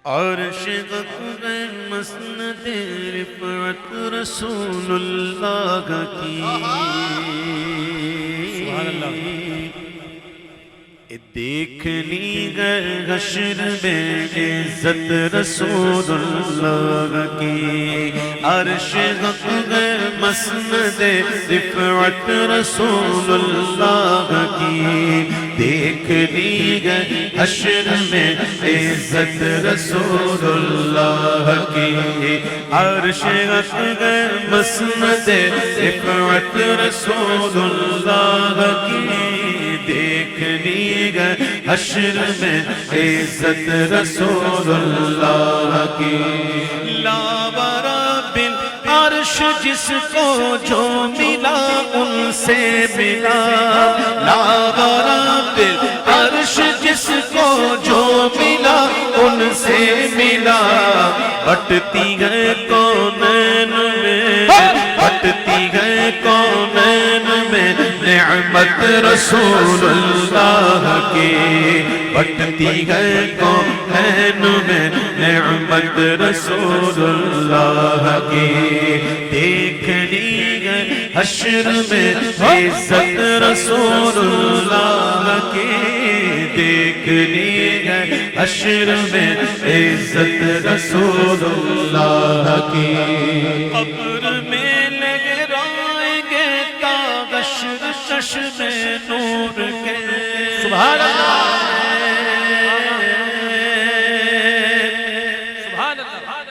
عرش غفر مسند رفعت رسول اللہ کی سبحان اللہ دیکھنی گر حشر میں عزت رسول اللہ کی عرش غفر مسند رفعت رسول اللہ کی دیکھنی گر حشر میں عزت رسول اللہ کی عرش غفر مسند رفعت رسول اللہ کی دیکھنی گئے حشر میں عزت رسول اللہ کی لاورا بالعرش جس کو جو ملا ان سے ملا لاورا بالعرش جس کو جو ملا ان سے ملا بٹتی ہے کونین میں بٹتی ہے کونین میں نعمت رسول اللہ کی بٹتی ہے کونین میں نعمت رسول اللہ کی دیکھنی ہے حشر میں عزت رسول اللہ کی دیکھنی ہے حشر میں عزت رسول اللہ کی قبر میں لگرائیں گے تاغش چشم نور کے سبحان اللہ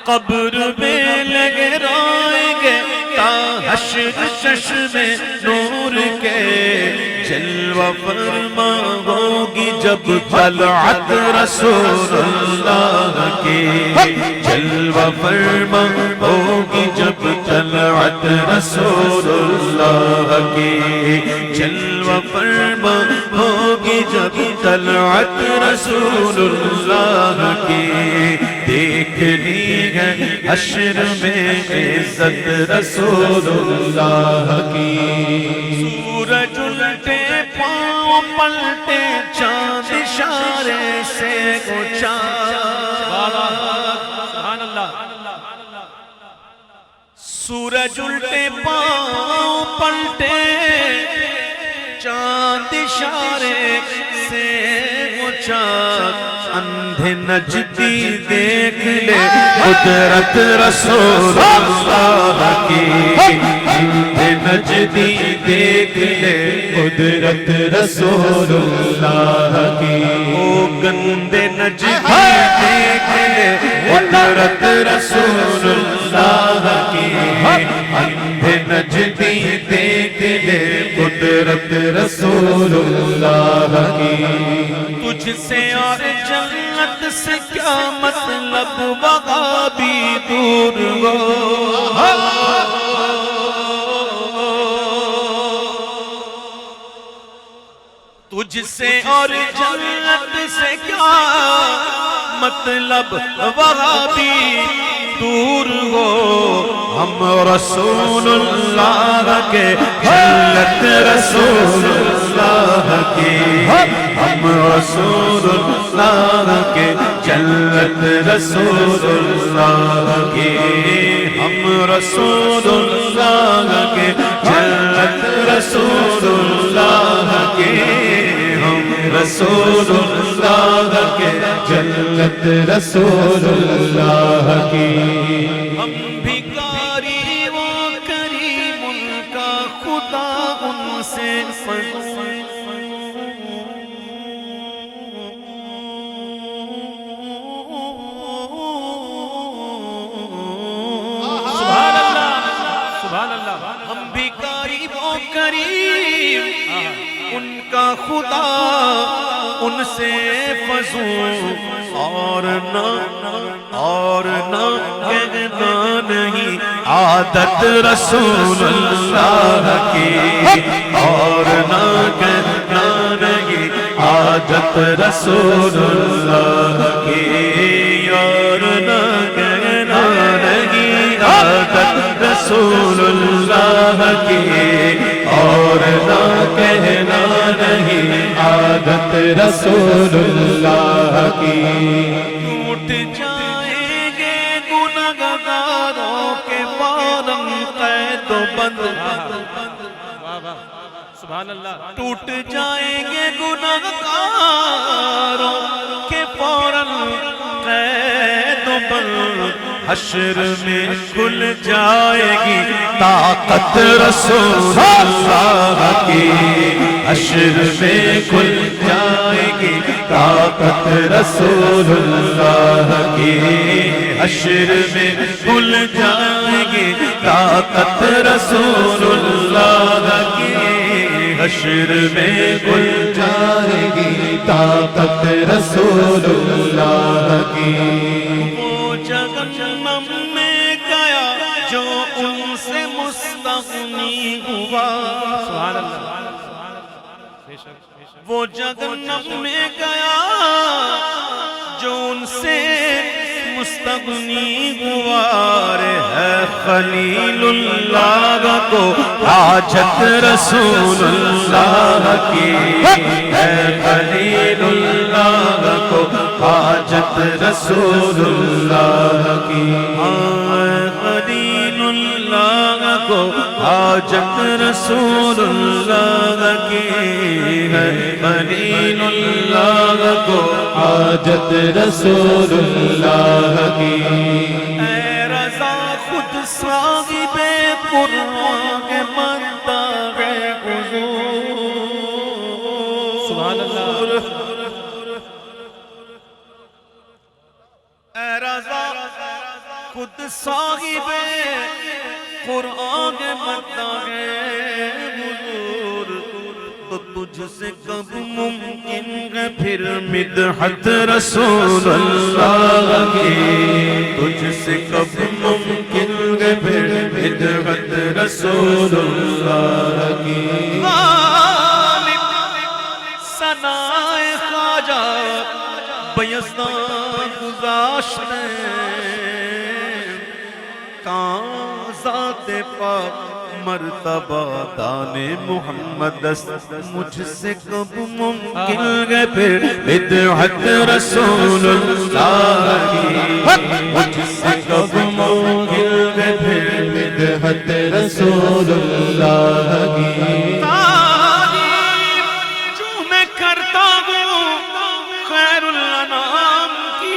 قبر میں لگرائیں گے حشر چشم نور کے جلوہ فرما ہوگی جب طلعت رسول اللہ کی جلوہ فرما ہوگی جب طلعت رسول اللہ کی جلوہ فرما ہوگی جب طلعت رسول اللہ کی دیکھنی ہے حشر میں عزت رسول اللہ کی سورج الٹے پاؤں پلٹے چاند اشارے سے اونچا سبحان اللہ سورج الٹے پاؤں پلٹے چاند اشارے سے اونچا اندھے نجدی دیکھ لے قدرت رسول اللہ کی اندھے نجدی دیکھ لے قدرت رسول اللہ کی او گندے نجدی دیکھ لے قدرت رسول اللہ کی اندھے نجدی دیکھ لے قدرت رسول اللہ کی تجھ سے اور جنت سے کیا مطلب وہاں بھی دور ہو تجھ سے اور جنت سے کیا مطلب وہاں بھی دور ہو ہم رسول اللہ کے جنت رسول اللہ کی ہم رسول اللہ کے جنت رسول اللہ کی ہم رسول اللہ کے جنت رسول اللہ کی ہم رسول اللہ کے جنت رسول اللہ کی ہم بھکاری وہ کریم ان کا خدا ان سے ہم بھکاری وہ کریم ان کا خدا ان سے فضول اور نہ کہنا نہیں عادت رسول اللہ کی اور نہ کہنا نہیں عادت رسول اللہ کی اور نہ کہنا نہیں عادت رسول اللہ کی اور نہ کہنا نہیں عادت رسول اللہ کی ٹوٹ جائے گناہگاروں کے فوراً قید و بند سبحان اللہ ٹوٹ جائیں گے گناہگاروں کے فوراً قید و بند حشر میں کھل جائے گی طاقت رسول اللہ کی حشر میں کھل جائے گی طاقت رسول اللہ کی حشر میں کھل جائے گی طاقت رسول اللہ کی حشر میں کھل جائے گی طاقت رسول اللہ کی وہ جہنم میں گیا جو ان سے مستغنی ہوا سبحان اللہ وہ جہنم میں گیا جو ان سے مستغنی ہوا ہے خلیل اللہ کو حاجت رسول اللہ کی ہے خلیل اللہ کو حاجت رسول اللہ کی خلیل اللہ کو حاجت رسول اللہ کی ہے خلیل اللہ کو حاجت رسول اللہ کی اے رضا خود صاحب قرآن منداغ حضور سبحان اللہ اے رضا خود صاحب قرآن منداغ حضور تو تجھ سے کب ممکن ہے پھر مدحت رسول اللہ کی تجھ سے کب ممکن ہے پھر مدحت رسول اللہ کی غالب ثنائے خواجہ بیضاں گذاشتے کہاں ذات پاک مرتبہ دان محمد مجھ سے کب ممکن ہے پھر بدعت رسول اللہ کی مجھ سے کب ممکن ہے پھر بدعت رسول اللہ کی تعریف جو میں کرتا ہوں خیر الانام کی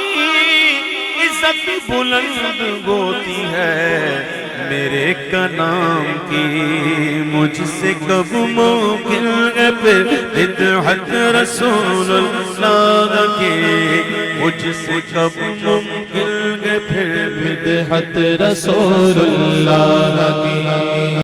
عزت بلند ہوتی ہے میرے کا نام کی مجھ سے کب ممکن ہے پھر بدعت رسول اللہ کی مجھ سے کب ممکن ہے پھر بدعت رسول اللہ